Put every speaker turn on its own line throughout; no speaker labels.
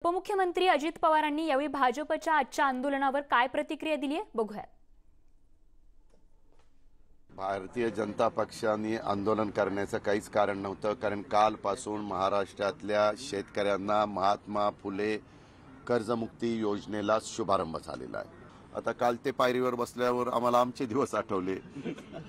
उपमुख्यमंत्री अजित पवारांनी यावेळी भाजपच्या आजच्या आंदोलनावर काय प्रतिक्रिया दिली आहे बघूया।
भारतीय जनता पक्षाने आंदोलन करण्याचं काहीच कारण नव्हतं, कारण कालपासून महाराष्ट्रातल्या शेतकऱ्यांना महात्मा फुले कर्जमुक्ती योजनेला शुभारंभ झालेला आहे। आता काल ते पायरीवर बसल्यावर आम्हाला आमचे दिवस आठवले।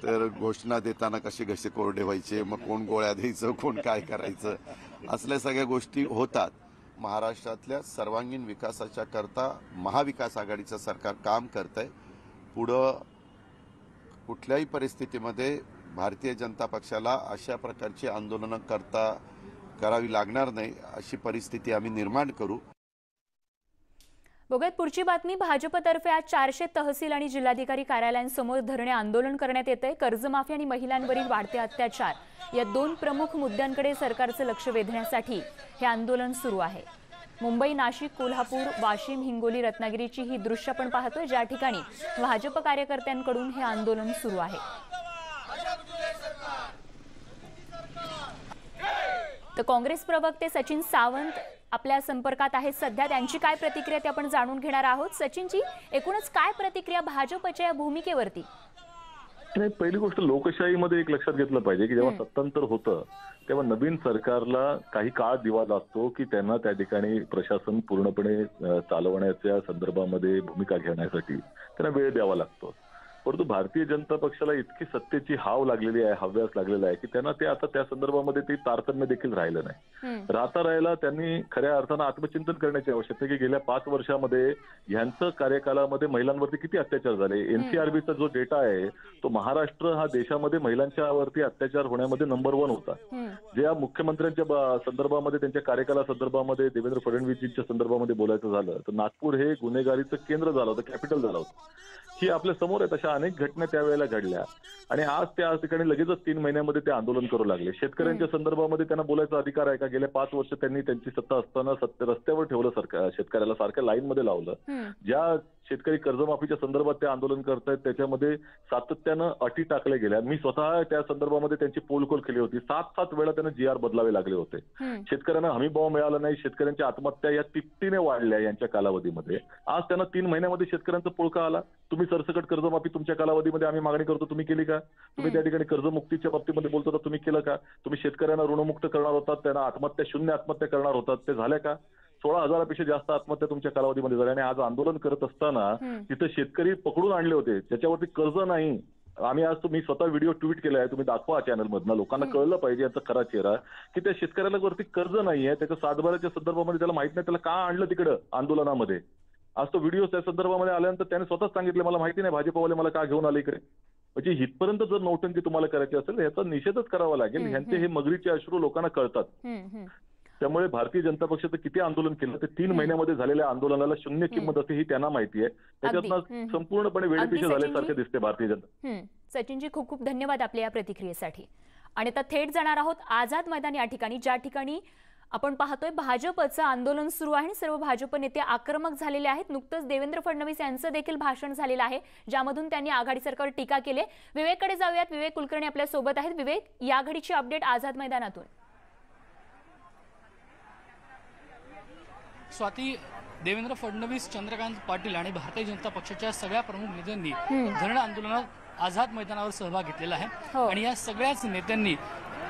तर घोषणा देताना कसे घसे कोरडे व्हायचे, मग कोण गोळ्या द्यायचं, कोण काय करायचं, असल्या सगळ्या गोष्टी होतात। महाराष्ट्रातल्या सर्वांगीण विकासाच्या करता महाविकास आघाडीचं सरकार काम करतंय। पुढं कुठल्याही परिस्थितीमध्ये भारतीय जनता पक्षाला अशा प्रकारची आंदोलनं करावी लागणार नाही, अशी परिस्थिती आम्ही निर्माण करू।
बघूयात पुढची बातमी। भाजपतर्फे आज 400 तहसील आणि जिल्हाधिकारी कार्यालयांसमोर धरणे आंदोलन करण्यात येते। कर्जमाफी आणि महिलांवरील वाढते अत्याचार या दोन प्रमुख मुद्द्यांकडे सरकारचं लक्ष वेधण्यासाठी हे आंदोलन सुरू आहे। मुंबई, नाशिक, कोल्हापूर, वाशिम, हिंगोली, रत्नागिरीची ही दृश्य आपण पाहतोय, ज्या ठिकाणी भाजप कार्यकर्त्यांकडून हे आंदोलन सुरू आहे। तर काँग्रेस प्रवक्ते सचिन सावंत आपल्या संपर्कात आहेत सध्या, त्यांची काय प्रतिक्रिया ते आपण जाणून घेणार आहोत। सचिनजी, एकूणच काय प्रतिक्रिया भाजपच्या या भूमिकेवरती?
पहिली गोष्ट, लोकशाहीमध्ये एक लक्षात घेतलं पाहिजे की जेव्हा सत्तांतर होतं तेव्हा नवीन सरकारला काही काळ दिवा लागतो की त्यांना त्या ठिकाणी प्रशासन पूर्णपणे चालवण्याच्या संदर्भामध्ये भूमिका घेण्यासाठी त्यांना वेळ द्यावा लागतो। परंतु भारतीय जनता पक्षाला इतकी सत्तेची हाव लागलेली आहे, हव्यास लागलेला आहे की त्यांना ते आता त्या संदर्भामध्ये ते तारतम्य देखील राहिलं नाही। राहायला त्यांनी खऱ्या अर्थानं आत्मचिंतन करण्याची आवश्यकता आहे की गेल्या 5 वर्षामध्ये ह्यांचं कार्यकालामध्ये महिलांवरती किती अत्याचार झाले। एनसीआरबीचा जो डेटा आहे तो महाराष्ट्र हा देशामध्ये महिलांच्यावरती अत्याचार होण्यामध्ये नंबर 1 होता। ज्या मुख्यमंत्र्यांच्या संदर्भामध्ये, त्यांच्या कार्यकाला संदर्भामध्ये, देवेंद्र फडणवीसच्या संदर्भामध्ये बोलायचं झालं तर नागपूर हे गुन्हेगारीचं केंद्र झालं होतं, कॅपिटल झालं होतं। ही आपल्या समोर आहे, तशा अनेक घटना त्यावेळेला घडल्या आणि आज त्या ठिकाणी लगेचच 3 महिन्यामध्ये ते आंदोलन करू लागले। शेतकऱ्यांच्या संदर्भामध्ये त्यांना बोलायचा अधिकार आहे का? गेल्या 5 वर्ष त्यांनी त्यांची सत्ता असताना रस्त्यावर ठेवलं, सरकार शेतकऱ्याला सारख्या लाईन मध्ये लावलं। ज्या शेतकरी कर्जमाफीच्या संदर्भात ते आंदोलन करतायत त्याच्यामध्ये सातत्यानं अटी टाकल्या गेल्या। मी स्वतः त्या संदर्भामध्ये त्यांची पोलखोल केली होती। 7 वेळा त्यांना GR बदलावे लागले होते। शेतकऱ्यांना हमीभाव मिळाला नाही, शेतकऱ्यांच्या आत्महत्या या तिपटीने वाढल्या यांच्या कालावधीमध्ये। आज त्यांना 3 महिन्यामध्ये शेतकऱ्यांचा पुळका आला। तुम्ही सरसकट कर्जमाफी तुमच्या कालावधीमध्ये आम्ही मागणी करतो, तुम्ही केली का? तुम्ही त्या ठिकाणी कर्जमुक्तीच्या बाबतीमध्ये बोलतो तर तुम्ही केलं का? तुम्ही शेतकऱ्यांना ऋणमुक्त करणार होतात, त्यांना आत्महत्या शून्य आत्महत्या करणार होतात, ते झाल्या का? 16,000पेक्षा जास्त आत्महत्या तुमच्या कालावधीमध्ये झाल्या। आणि आज आंदोलन करत असताना तिथे शेतकरी पकडून आणले होते ज्याच्यावरती कर्ज नाही। आम्ही आज मी स्वतः व्हिडिओ ट्विट केला आहे, तुम्ही दाखवा चॅनलमधनं, लोकांना कळलं पाहिजे याचा खरा चेहरा की त्या शेतकऱ्याला वरती कर्ज नाहीये, त्याच्या सातबाराच्या संदर्भामध्ये त्याला माहित नाही त्याला का आणलं तिकडं आंदोलनामध्ये। आज तो व्हिडिओ त्या संदर्भामध्ये आल्यानंतर त्याने स्वतःच सांगितलं मला माहिती नाही भाजपवाले मला का घेऊन आले इकडे। म्हणजे हितपर्यंत जर नौटंकी तुम्हाला करायची असेल याचा निषेधच करावा लागेल। ह्यांचे हे मगरीचे अश्रू लोकांना कळतात। त्यामुळे भारतीय जनता पक्षाचं किती आंदोलन केलं ते 3 महिन्यामध्ये झालेल्या आंदोलनाला शून्य किंमत असते ही त्यांना माहिती आहे। त्याच्यातनं संपूर्णपणे वेळेपिछे झाल्यासारखे दिसते भारतीय जनता।
सचिनजी, खूप खूप धन्यवाद आपल्या या प्रतिक्रियेसाठी। आणि आता थेट जाणार आहोत आझाद मैदान या ठिकाणी, ज्या ठिकाणी आपण पाहतोय भाजपचं आंदोलन सुरू आहे। सर्व भाजप नेते आक्रमक झालेले आहेत। नुकतंच देवेंद्र फडणवीस यांचं देखील भाषण झालेलं आहे, ज्यामधून त्यांनी आघाडी सरकारवर टीका केली। विवेककडे जाऊयात, विवेक कुलकर्णी आपल्या सोबत आहेत। विवेक, या घडीची अपडेट आझाद मैदानातून।
स्वाती, देवेंद्र फडणवीस, चंद्रकांत पाटील आणि भारतीय जनता पक्षाच्या सगळ्या प्रमुख नेत्यांनी धरण आंदोलनात आझाद मैदानावर सहभाग घेतलेला आहे। आणि या सगळ्याच नेत्यांनी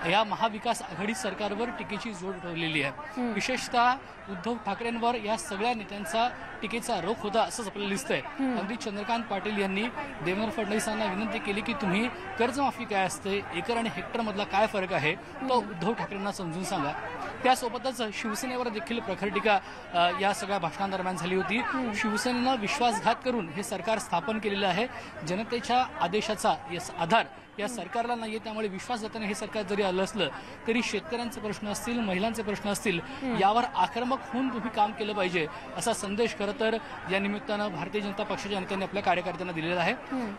या महाविकास आघाडी सरकारवर टीकेची जोड ठेवलेली आहे। विशेषतः उद्धव ठाकरेंवर या सगळ्या नेत्यांचा टीकेचा रोख होता असंच आपल्याला दिसतंय। अगदी चंद्रकांत पाटील यांनी देवेंद्र फडणवीसांना विनंती केली की तुम्ही कर्जमाफी काय असते, एकर आणि हेक्टर मधला काय फरक आहे तो उद्धव ठाकरेंना समजून सांगा। त्यासोबतच शिवसेनेवर देखील प्रखर टीका या सगळ्या भाषणांदरम्यान झाली होती। शिवसेनेनं विश्वासघात करून हे सरकार स्थापन केलेलं आहे। जनतेच्या आदेशाचा आधार या सरकारला नाहीये, त्यामुळे विश्वासघाताने हे सरकार जरी आलं असलं तरी शेतकऱ्यांचे प्रश्न असतील, महिलांचे प्रश्न असतील, यावर आक्रमक होऊन तुम्ही काम केलं पाहिजे असा संदेश खरं तर या निमित्तानं भारतीय जनता पक्षाच्या नेत्यांनी आपल्या कार्यकर्त्यांना दिलेला आहे।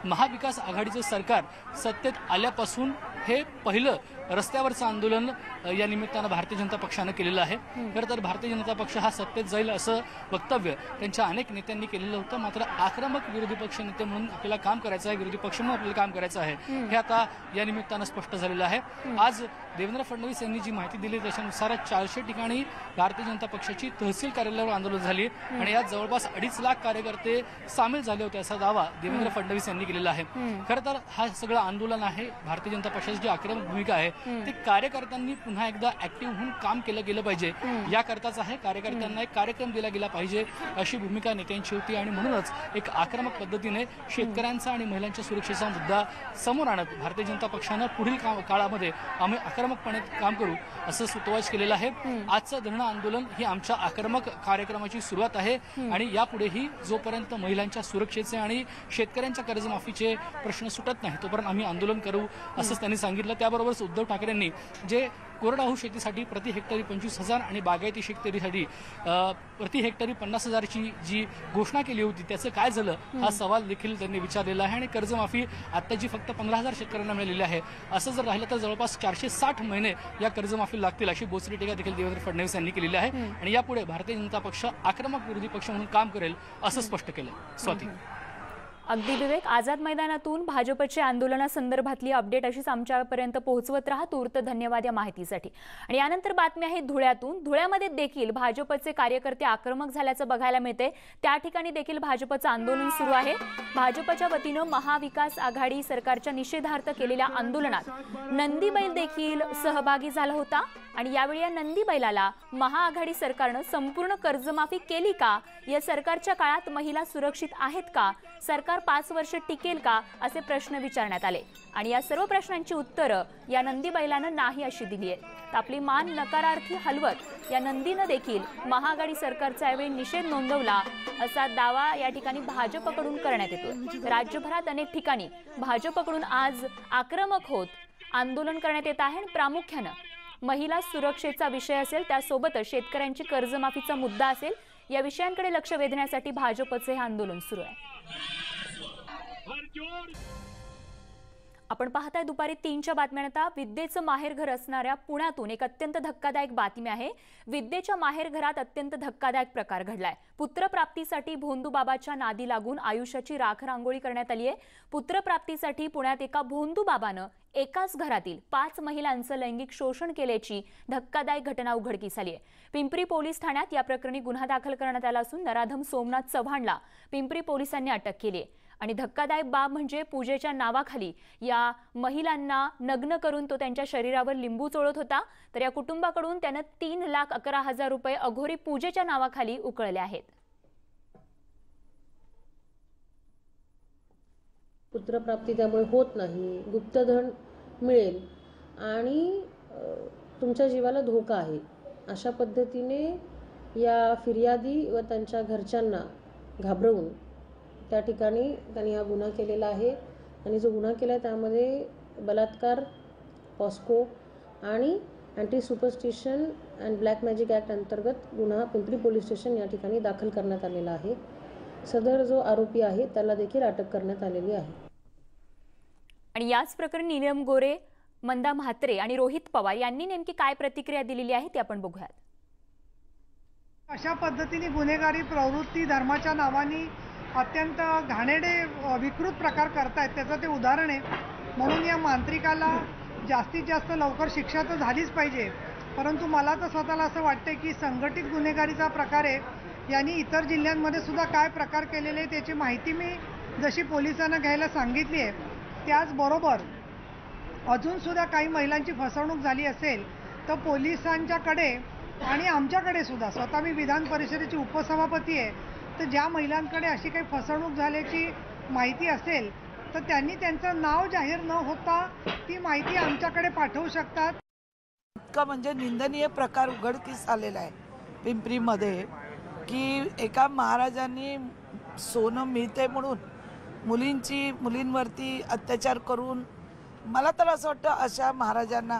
महाविकास आघाडीचं सरकार सत्तेत आल्यापासून हे पहिलं रस्त्यावरचं आंदोलन या निमित्तानं भारतीय जनता पक्षानं केलेलं आहे। खरं तर भारतीय जनता पक्ष हा सत्तेत जाईल असं वक्तव्य त्यांच्या अनेक नेत्यांनी केलेलं होतं, मात्र आक्रमक विरोधी पक्ष नेते म्हणून आपल्याला काम करायचं आहे, विरोधी पक्ष म्हणून आपल्याला काम करायचं आहे हे आता या निमित्तानं स्पष्ट झालेलं आहे। आज देवेंद्र फडणवीस यांनी जी माहिती दिली त्याच्यानुसार 400 ठिकाणी भारतीय जनता पक्षाची तहसील कार्यालयावर आंदोलन झाली आणि यात जवळपास 2.5 लाख कार्यकर्ते सामील झाले होते असा दावा देवेंद्र फडणवीस यांनी केलेला आहे। खरं तर हा सगळं आंदोलन आहे, भारतीय जनता पक्षाची जी आक्रमक भूमिका आहे ती कार्यकर्त्यांनी पुन्हा एकदा ऍक्टिव्ह होऊन काम केलं गेलं पाहिजे याकरताच आहे। कार्यकर्त्यांना एक कार्यक्रम दिला गेला पाहिजे अशी भूमिका नेत्यांची होती आणि म्हणूनच एक आक्रमक पद्धतीने शेतकऱ्यांचा आणि महिलांच्या सुरक्षेचा मुद्दा समोर आणत भारतीय जनता पक्षानं पुढील काळामध्ये आम्ही आक्रमकपणे काम करू असं सूतोवाच केलेलं आहे। आजचं धरणं आंदोलन ही आमच्या आक्रमक कार्यक्रमाची सुरुवात आहे आणि यापुढेही जोपर्यंत महिलांच्या सुरक्षेचे आणि शेतकऱ्यांच्या कर्जमाफीचे प्रश्न सुटत नाही तोपर्यंत आम्ही आंदोलन करू असंच त्यांनी सांगितलं। त्याबरोबरच उद्धव ठाकरेंनी जे कोरडवाहू शेतीसाठी प्रति हेक्टरी 25,000 आणि बागायती शेतकरीसाठी प्रति हेक्टरी 50,000ची जी घोषणा केली होती त्याचं काय झालं हा सवाल देखील त्यांनी विचारलेला आहे। आणि कर्जमाफी आत्ताची फक्त 15,000 शेतकऱ्यांना मिळालेली आहे। असं जर राहिलं तर जवळपास 460 महिने या कर्जमाफी लागतील अशी बोचरी टीका देखील देवेंद्र फडणवीस यांनी केलेली आहे आणि यापुढे भारतीय जनता पक्ष आक्रमक विरोधी पक्ष म्हणून काम करेल असं स्पष्ट केलं। स्वाती
अगदी विवेक, आझाद मैदानातून भाजपच्या आंदोलनासंदर्भातली अपडेट अशीच आमच्यापर्यंत पोहोचवत राहा। तूर्त धन्यवाद या माहितीसाठी। आणि यानंतर बातमी आहे धुळ्यातून। धुळ्यामध्ये देखील भाजपचे कार्यकर्ते आक्रमक झाल्याचं बघायला मिळते। त्या ठिकाणी देखील भाजपचं आंदोलन सुरू आहे। भाजपच्या वतीनं महाविकास आघाडी सरकारच्या निषेधार्थ केलेल्या आंदोलनात नंदी बैल देखील सहभागी झाला होता आणि यावेळी या नंदी बैलाला महाआघाडी सरकारनं संपूर्ण कर्जमाफी केली का, या सरकारच्या काळात महिला सुरक्षित आहेत का, सरकार 5 वर्ष टिकेल का असे प्रश्न विचारण्यात आले आणि या सर्व प्रश्नांची उत्तरं या नंदी बैलानं नाही अशी दिली आहे। तर आपली मान नकारार्थी हलवत या नंदीनं देखील महाआघाडी सरकारचा यावेळी निषेध नोंदवला असा दावा या ठिकाणी भाजपकडून करण्यात येतोय। राज्यभरात अनेक ठिकाणी भाजपकडून आज आक्रमक होत आंदोलन करण्यात येत आहे आणि प्रामुख्यानं महिला सुरक्षेचा विषय असेल त्यासोबतच शेतकऱ्यांची कर्जमाफीचा मुद्दा असेल या विषयांकडे लक्ष वेधण्यासाठी भाजपचे हे आंदोलन सुरू आहे। आपण पाहताय दुपारी 3च्या बातम्यांता विद्येचं माहेरघर असणाऱ्या पुण्यातून एक अत्यंत धक्कादायक बातमी आहे। विद्येच्या माहेरघरात अत्यंत धक्कादायक प्रकार घडलाय। पुत्रप्राप्तीसाठी भोंदूबाबाच्या नादी लागून आयुष्याची राखरांगोळी करण्यात आली आहे। पुत्रप्राप्तीसाठी पुण्यात एका भोंदूबाबानं एकाच घरातील 5 महिलांचं लैंगिक शोषण केल्याची धक्कादायक घटना उघडकीस आली आहे। पिंपरी पोलीस ठाण्यात या प्रकरणी गुन्हा दाखल करण्यात आला असून नराधम सोमनाथ चव्हाणला पिंपरी पोलिसांनी अटक केली आहे। आणि धक्कादायक बाब म्हणजे पूजेच्या नावाखाली या महिलांना नग्न करून तो त्यांच्या शरीरावर लिंबू चोळत होता। तर या कुटुंबाकडून त्यानं 3,11,000 रुपये अघोरी पूजेच्या नावाखाली उकळले आहेत।
पुत्रप्राप्ती त्यामुळे होत नाही, गुप्तधन मिळेल आणि तुमच्या जीवाला धोका आहे अशा पद्धतीने या फिर्यादी व त्यांच्या घरच्यांना घाबरवून त्या ठिकाणी त्यांनी हा गुन्हा केलेला आहे। आणि जो गुन्हा केला आहे त्यामध्ये बलात्कार, पॉस्को आणि anti superstition and black magic act अंतर्गत गुन्हा पिंपरी पोलीस स्टेशन या ठिकाणी दाखल करण्यात आलेला आहे। सदर जो आरोपी आहे त्याला देखील अटक करण्यात आलेली आहे।
आणि याच प्रकरणी नीलम गोरे, मंदा म्हात्रे आणि रोहित पवार यांनी नेमकी काय प्रतिक्रिया दिलेली आहे ते आपण बघूयात।
अशा पद्धतीने गुन्हेगारी प्रवृत्ती धर्माच्या नावाने अत्यंत घाणेरडे विकृत प्रकार करतायत त्याचं ते उदाहरण आहे। म्हणून या मांत्रिकाला जास्तीत जास्त लवकर शिक्षा तर झालीच पाहिजे, परंतु मला तर स्वतःला असं वाटतं की संघटित गुन्हेगारीचा प्रकार आहे। यांनी इतर जिल्ह्यांमध्ये सुद्धा काय प्रकार केलेले त्याची माहिती मी जशी पोलिसांना घ्यायला सांगितली आहे त्याचबरोबर अजून सुद्धा काही महिलांची फसवणूक झाली असेल तर पोलिसांच्याकडे आणि आमच्याकडे सुद्धा, स्वतः मी विधान परिषदेची उपसभापती आहे, तर ज्या महिलांकडे अशी काही फसवणूक झाल्याची माहिती असेल तर त्यांनी त्यांचं नाव जाहीर न होता ती माहिती आमच्याकडे पाठवू शकतात।
इतका म्हणजे निंदनीय प्रकार उघडकीस आलेला आहे पिंपरीमध्ये की एका महाराजांनी सोनं मिळते म्हणून मुलींवरती अत्याचार करून, मला तर असं वाटतं अशा महाराजांना,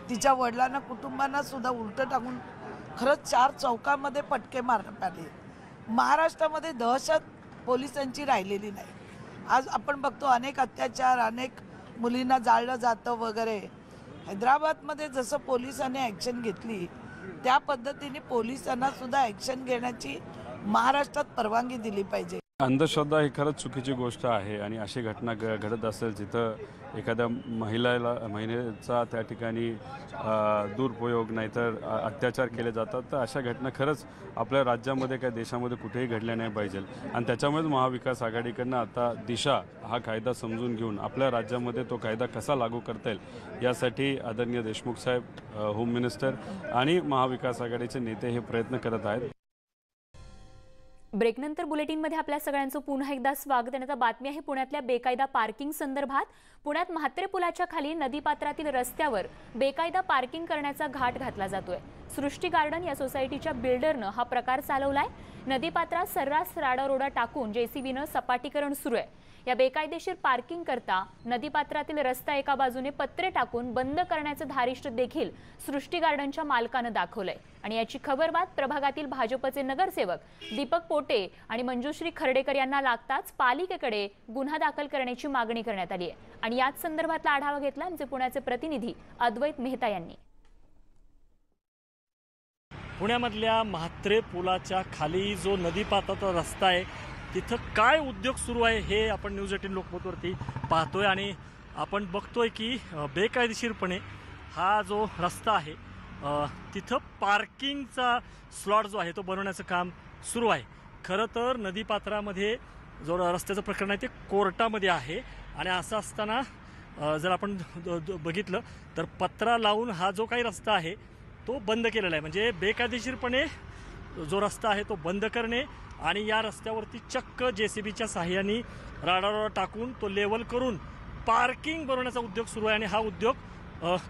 तिच्या वडिलांना, कुटुंबांना सुद्धा उलटं टाकून खरंच 4 चौकामध्ये पटके मारण्यात आले। महाराष्ट्रामध्ये दहशत पोलिसांची राहिलेली नाही। आज आपण बघतो अनेक अत्याचार, अनेक मुलींना जाळलं जातं वगैरे। हैदराबादमध्ये जसं पोलिसांनी ॲक्शन घेतली त्या पद्धतीने पोलिसांना सुद्धा ॲक्शन घेण्याची महाराष्ट्रात परवानगी दिली पाहिजे।
अंधश्रद्धा ही खरंच चुकीची गोष्ट आहे आणि अशी घटना घडत असेल जिथं एखाद्या महिलेचा त्या ठिकाणी दुरुपयोग नाहीतर अत्याचार केले जातात, तर अशा घटना खरंच आपल्या राज्यामध्ये काय देशामध्ये कुठेही घडल्या नाही पाहिजे. आणि त्याच्यामुळेच महाविकास आघाडीकडनं आता दिशा हा कायदा समजून घेऊन आपल्या राज्यामध्ये तो कायदा कसा लागू करता येईल यासाठी आदरणीय देशमुख साहेब, होम मिनिस्टर आणि महाविकास आघाडीचे नेते हे प्रयत्न करत आहेत.
ब्रेकनंतर बुलेटिनमध्ये आपल्या सगळ्यांचं पुन्हा एकदा स्वागत. आणि आता बातमी आहे पुण्यातल्या बेकायदा पार्किंग संदर्भात. पुण्यात म्हात्रे पुलाच्या खाली नदीपात्रातील रस्त्यावर बेकायदा पार्किंग करण्याचा घाट घातला जातोय. सृष्टी गार्डन या सोसायटीच्या बिल्डरनं हा प्रकार चालवलाय. नदीपात्रात सर्रास राडारोडा टाकून जेसीबीनं सपाटीकरण सुरू आहे. या बेकायदेशीर पार्किंग करता नदीपात्रातील रस्ता एका बाजूने पत्रे टाकून बंद करण्याचं धारिष्ट देखील सृष्टी गार्डनच्या मालकानं दाखवलंय. आणि याची खबरबात प्रभागातील भाजपचे नगरसेवक दीपक पोटे आणि मंजुश्री खर्डेकर यांना लागताच पालिकेकडे गुन्हा दाखल करण्याची मागणी करण्यात आली आहे. आणि याच संदर्भातला आढावा घेतला आमचे पुण्याचे प्रतिनिधी अद्वैत मेहता यांनी.
पुण्यामधल्या म्हात्रे पुलाच्या खाली जो नदीपात्राचा रस्ता आहे तिथं काय उद्योग सुरू आहे हे आपण न्यूज 18 लोकमतवरती पाहतोय. आणि आपण बघतोय की बेकायदेशीरपणे हा जो रस्ता आहे तिथं पार्किंगचा स्लॉट जो आहे तो बनवण्याचं काम सुरू आहे. खरं तर नदीपात्रामध्ये जो रस्त्याचं प्रकरण आहे ते कोर्टामध्ये आहे. आणि असं असताना जर आपण बघितलं तर पत्रा लावून हा जो काही रस्ता आहे तो बंद केलेला आहे. म्हणजे बेकायदेशीरपणे जो रस्ता आहे तो बंद करणे आणि या रस्त्यावरती चक्क जेसीबीच्या सहाय्याने राडारोडा टाकून तो लेवल करून पार्किंग बनवण्याचा उद्योग सुरू आहे. आणि हा उद्योग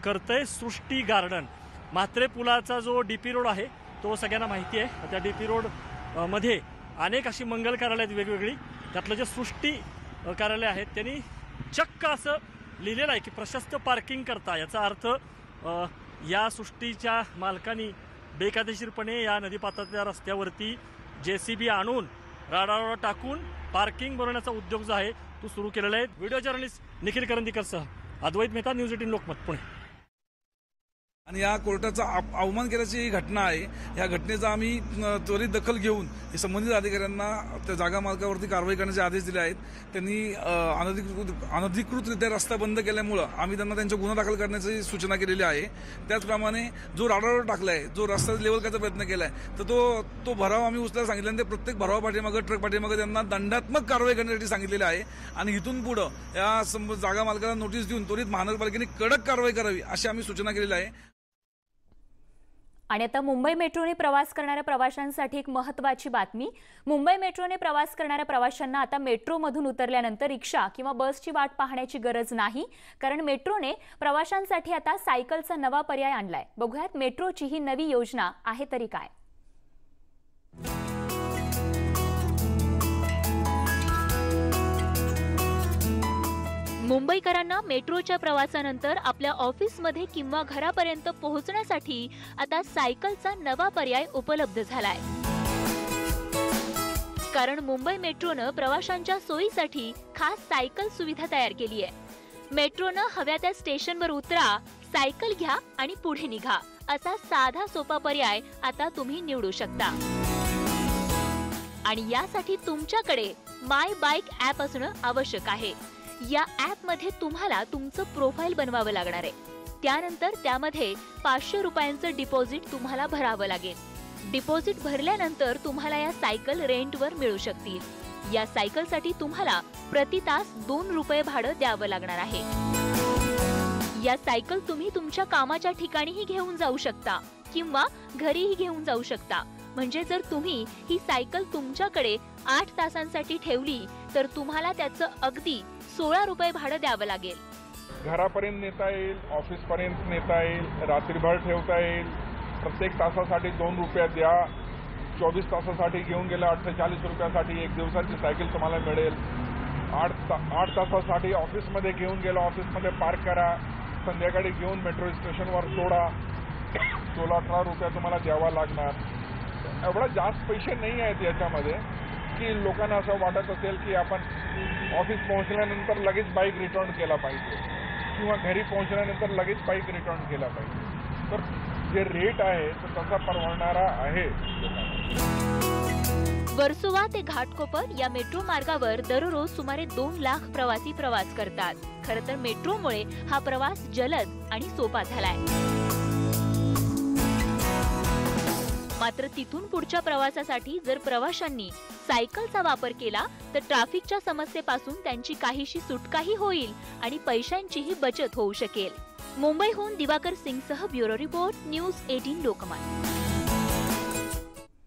करतंय सृष्टी गार्डन. म्हात्रे पुलाचा जो डीपी रोड आहे तो सगळ्यांना माहिती आहे. त्या डीपी रोड मध्ये अनेक अशी मंगल कार्यालय आहेत वेगवेगळी. त्यातलं जे सृष्टी कार्यालय आहेत त्यांनी चक्क असं लिहिलेलं आहे की प्रशस्त पार्किंग करता. याचा अर्थ या सृष्टीच्या मालकांनी बेकायदेशीरपणे या नदीपात्रातल्या रस्त्यावरती जेसीबी आणून राडारोडा टाकून पार्किंग बनवण्याचा उद्योग जो आहे तो सुरू केलेला आहे. व्हिडिओ जर्नलिस्ट निखिल करंदीकरसह अद्वैत मेहता, न्यूज 18 लोकमत, पुणे.
आणि या कोर्टाचा अवमान केल्याची ही घटना आहे. या घटनेचा आम्ही त्वरित दखल घेऊन संबंधित अधिकाऱ्यांना त्या जागा मालकावरती कारवाई करण्याचे आदेश दिले आहेत. त्यांनी अनधिकृतरित्या रस्ता बंद केल्यामुळं आम्ही त्यांना त्यांच्या गुन्हा दाखल करण्याची सूचना केलेली आहे. त्याचप्रमाणे जो राडारोड टाकला आहे, जो रस्ता लेवल करायचा प्रयत्न केला आहे, तर तो भराव आम्ही उचलायला सांगितला. आणि ते प्रत्येक भराव पाठीमागं, ट्रक पाठीमागं त्यांना दंडात्मक कारवाई करण्यासाठी सांगितलेलं आहे. आणि इथून पुढं या जागा मालकाला नोटीस देऊन त्वरित महानगरपालिकेने कडक कारवाई करावी अशी आम्ही सूचना केलेली आहे.
आणि आता मुंबई मेट्रोने प्रवास करणाऱ्या प्रवाशांसाठी एक महत्त्वाची बातमी. मुंबई मेट्रोने प्रवास करणाऱ्या प्रवाशांना आता मेट्रोमधून उतरल्यानंतर रिक्षा किंवा बसची वाट पाहण्याची गरज नाही, कारण मेट्रोने प्रवाशांसाठी आता सायकलचा नवा पर्याय आणलाय. बघूयात मेट्रोची ही नवी योजना आहे तरी काय. मुंबईकरांना मेट्रोच्या प्रवासानंतर आपल्या ऑफिसमध्ये किंवा घरापर्यंत पोहोचण्यासाठी आता सायकलचा नवा पर्याय उपलब्ध झालाय. कारण मुंबई मेट्रोनं प्रवाशांच्या सोयीसाठी खास सायकल सुविधा तयार केली आहे. मेट्रोनं हव्या त्या स्टेशनवर उतरा, सायकल घ्या आणि पुढे निघा असा साधा सोपा पर्याय आता तुम्ही निवडू शकता. आणि यासाठी तुमच्याकडे माय बाईक ॲप असणं आवश्यक आहे. या ॲप मध्ये तुम्हाला तुमचं प्रोफाईल बनवावं लागणार आहे. त्यानंतर त्यामध्ये 500 रुपयांचं डिपॉझिट तुम्हाला भरावं लागेल. डिपॉझिट भरल्यानंतर तुम्हाला या सायकल रेंटवर मिळू शकतील. या सायकलसाठी तुम्हाला प्रति तास 2 रुपये भाडं द्यावं लागणार आहे. या सायकल तुम्ही तुमच्या कामाच्या ठिकाणीही घेऊन जाऊ शकता किंवा घरीही घेऊन जाऊ शकता. म्हणजे जर तुम्ही ही सायकल तुमच्याकडे 8 तासांसाठी ठेवली तर तुम्हाला त्याचं अगदी 16 रुपये भाडं द्यावं लागेल.
घरापर्यंत नेता येईल, ऑफिसपर्यंत नेता येईल, रात्रीभर ठेवता येईल. प्रत्येक तासासाठी 2 रुपये द्या. 24 तासासाठी घेऊन गेल्या 48 रुपयासाठी 1 दिवसाची सायकल तुम्हाला मिळेल. 8 तासासाठी ऑफिसमध्ये घेऊन गेला, ऑफिसमध्ये पार्क करा, संध्याकाळी घेऊन मेट्रो स्टेशनवर सोडा, 16-18 रुपये तुम्हाला द्यावा लागणार. एवढा जास्त पैसे नाही आहेत याच्यामध्ये की लोकांना असं वाटत असेल की आपण ऑफिस पोहोचल्यानंतर लगेच बाईक रिटर्न केला पाहिजे किंवा घरी पोहोचल्यानंतर लगेच बाईक रिटर्न केला पाहिजे. तर जे रेट आहे तो तसा परवडणारा आहे.
वर्सोवा ते घाटकोपर या मेट्रो मार्गावर दररोज सुमारे 2 लाख प्रवासी प्रवास करतात. खरं तर मेट्रोमुळे हा प्रवास जलद आणि सोपा झालाय. मात्र तिथून पुढच्या प्रवासासाठी जर प्रवाशांनी सायकलचा वापर केला तर ट्रॅफिकच्या समस्येपासून त्यांची काहीशी सुटकाही होईल आणि पैशांचीही बचत होऊ शकेल. मुंबईहून दिवाकर सिंगसह ब्युरो रिपोर्ट, न्यूज 18 लोकमत.